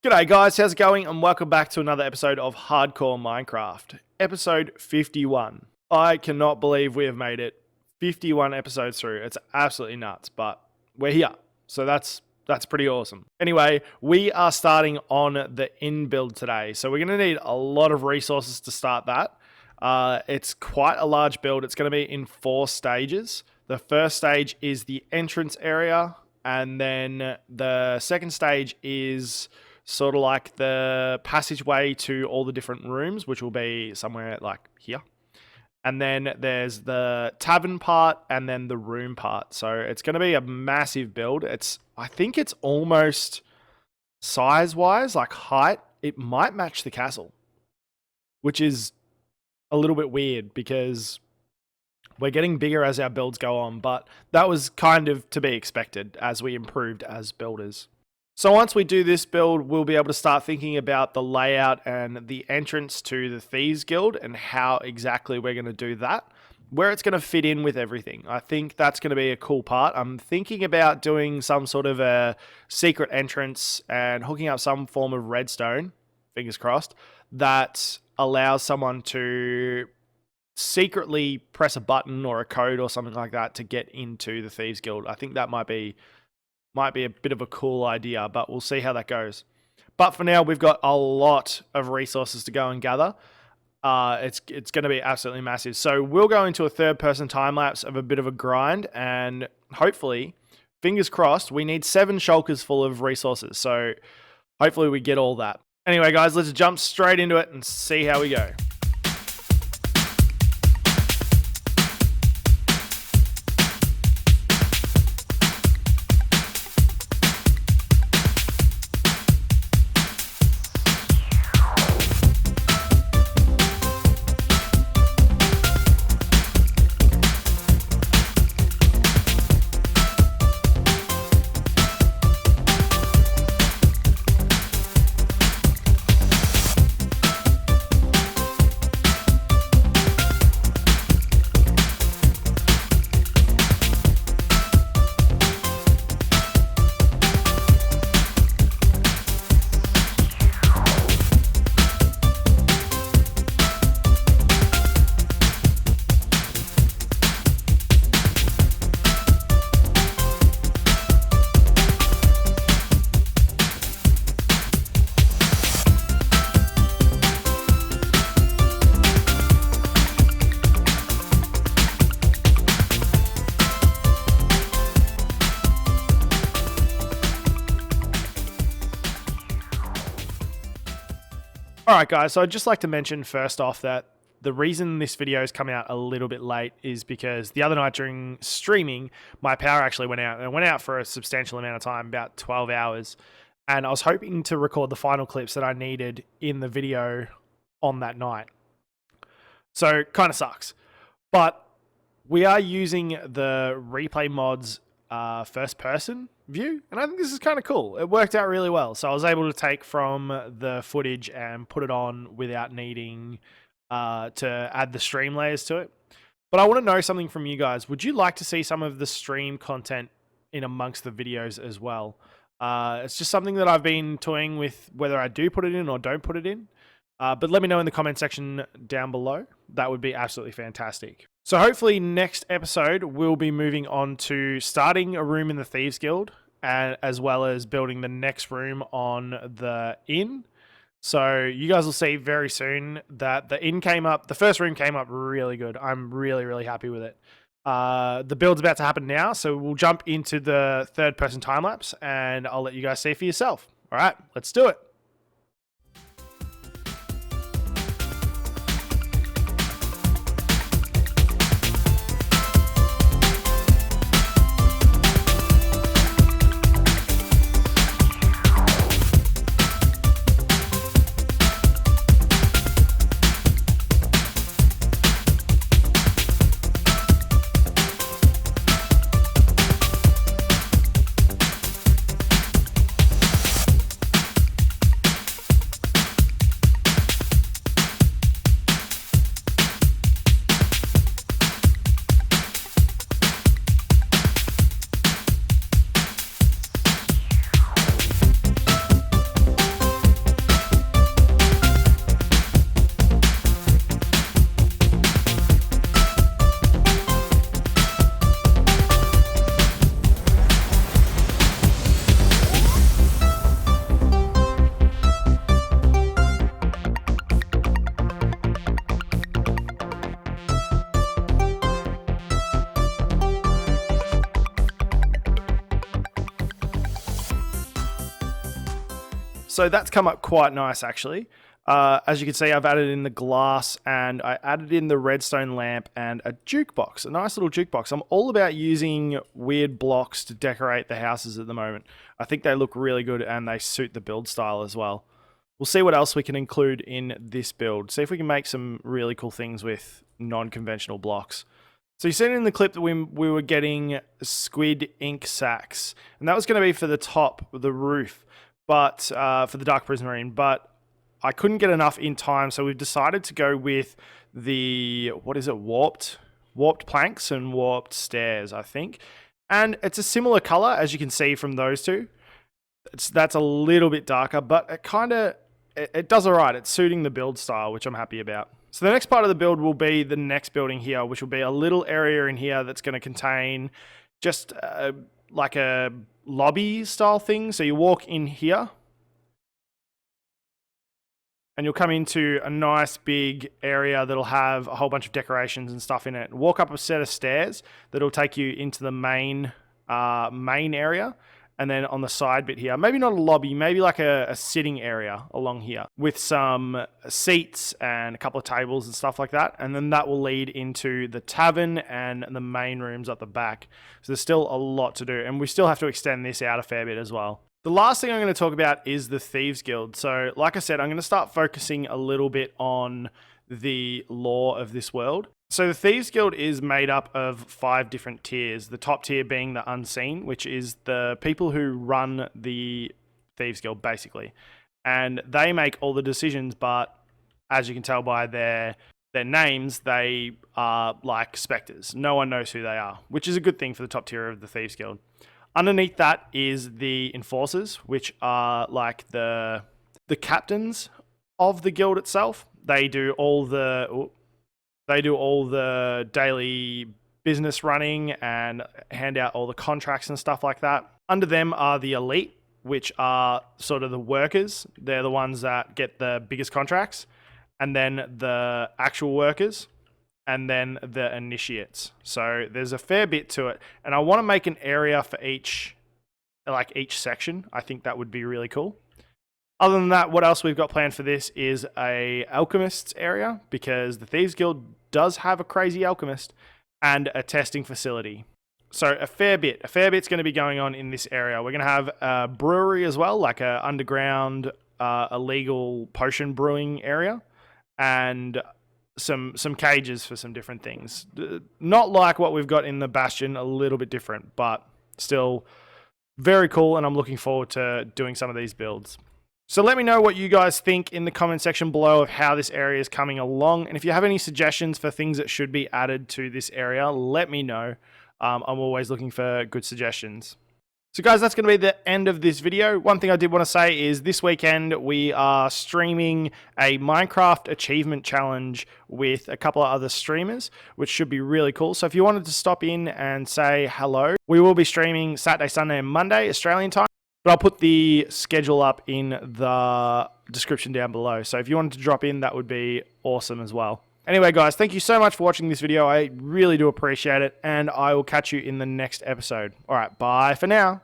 G'day guys, how's it going? And welcome back to another episode of Hardcore Minecraft. Episode 51. I cannot believe we have made it 51 episodes through. It's absolutely nuts, but we're here. So that's pretty awesome. Anyway, we are starting on the inn build today. So we're going to need a lot of resources to start that. It's quite a large build. It's going to be in 4 stages. The first stage is the entrance area. And then the second stage is sort of like the passageway to all the different rooms, which will be somewhere like here. And then there's the tavern part and then the room part. So it's going to be a massive build. I think it's almost size-wise, like height, it might match the castle, which is a little bit weird because we're getting bigger as our builds go on, but that was kind of to be expected as we improved as builders. So once we do this build, we'll be able to start thinking about the layout and the entrance to the Thieves Guild and how exactly we're going to do that, where it's going to fit in with everything. I think that's going to be a cool part. I'm thinking about doing some sort of a secret entrance and hooking up some form of redstone, fingers crossed, that allows someone to secretly press a button or a code or something like that to get into the Thieves Guild. I think that might be a bit of a cool idea, but we'll see how that goes. But for now, we've got a lot of resources to go and gather. It's going to be absolutely massive. So we'll go into a third-person time-lapse of a bit of a grind, and hopefully, fingers crossed, we need 7 shulkers full of resources. So hopefully we get all that. Anyway, guys, let's jump straight into it and see how we go. Alright guys, so I'd just like to mention first off that the reason this video is coming out a little bit late is because the other night during streaming, my power actually went out, and it went out for a substantial amount of time, about 12 hours, and I was hoping to record the final clips that I needed in the video on that night. So, kind of sucks. But we are using the replay mods first person view, and I think this is kind of cool. It worked out really well, so I was able to take from the footage and put it on without needing to add the stream layers to it. But I want to know something from you guys. Would you like to see some of the stream content in amongst the videos as well? It's just something that I've been toying with, whether I do put it in or don't put it in. But let me know in the comment section down below. That would be absolutely fantastic. So hopefully next episode, we'll be moving on to starting a room in the Thieves Guild, and as well as building the next room on the inn. So you guys will see very soon that the inn came up. The first room came up really good. I'm really, really happy with it. The build's about to happen now, so we'll jump into the third-person time-lapse, and I'll let you guys see for yourself. All right, let's do it. So that's come up quite nice, actually. As you can see, I've added in the glass and I added in the redstone lamp and a jukebox, a nice little jukebox. I'm all about using weird blocks to decorate the houses at the moment. I think they look really good and they suit the build style as well. We'll see what else we can include in this build. See if we can make some really cool things with non-conventional blocks. So you seen in the clip that we were getting squid ink sacks, and that was going to be for the top, the roof, but for the dark prismarine, but I couldn't get enough in time, so we've decided to go with the, what is it, warped planks and warped stairs, I think. And it's a similar color, as you can see from those two. That's a little bit darker, but it does all right. It's suiting the build style, which I'm happy about. So the next part of the build will be the next building here, which will be a little area in here that's going to contain just like a lobby style thing. So you walk in here and you'll come into a nice big area that'll have a whole bunch of decorations and stuff in it. Walk up a set of stairs that'll take you into the main area. And then on the side bit here, maybe not a lobby, maybe like a sitting area along here with some seats and a couple of tables and stuff like that. And then that will lead into the tavern and the main rooms at the back. So there's still a lot to do. And we still have to extend this out a fair bit as well. The last thing I'm going to talk about is the Thieves Guild. So like I said, I'm going to start focusing a little bit on the lore of this world. So the Thieves Guild is made up of 5 different tiers. The top tier being the Unseen, which is the people who run the Thieves Guild, basically. And they make all the decisions, but as you can tell by their names, they are like specters. No one knows who they are, which is a good thing for the top tier of the Thieves Guild. Underneath that is the Enforcers, which are like the captains of the guild itself. They do all the daily business running and hand out all the contracts and stuff like that. Under them are the Elite, which are sort of the workers. They're the ones that get the biggest contracts. And then the actual workers. And then the Initiates. So there's a fair bit to it. And I want to make an area for each section. I think that would be really cool. Other than that, what else we've got planned for this is a alchemist's area, because the Thieves Guild does have a crazy alchemist, and a testing facility. So a fair bit's going to be going on in this area. We're going to have a brewery as well, like a underground illegal potion brewing area, and some cages for some different things. Not like what we've got in the Bastion, a little bit different, but still very cool, and I'm looking forward to doing some of these builds. So let me know what you guys think in the comment section below of how this area is coming along. And if you have any suggestions for things that should be added to this area, let me know. I'm always looking for good suggestions. So guys, that's going to be the end of this video. One thing I did want to say is this weekend we are streaming a Minecraft achievement challenge with a couple of other streamers, which should be really cool. So if you wanted to stop in and say hello, we will be streaming Saturday, Sunday, and Monday, Australian time. But I'll put the schedule up in the description down below. So if you wanted to drop in, that would be awesome as well. Anyway, guys, thank you so much for watching this video. I really do appreciate it. And I will catch you in the next episode. All right, bye for now.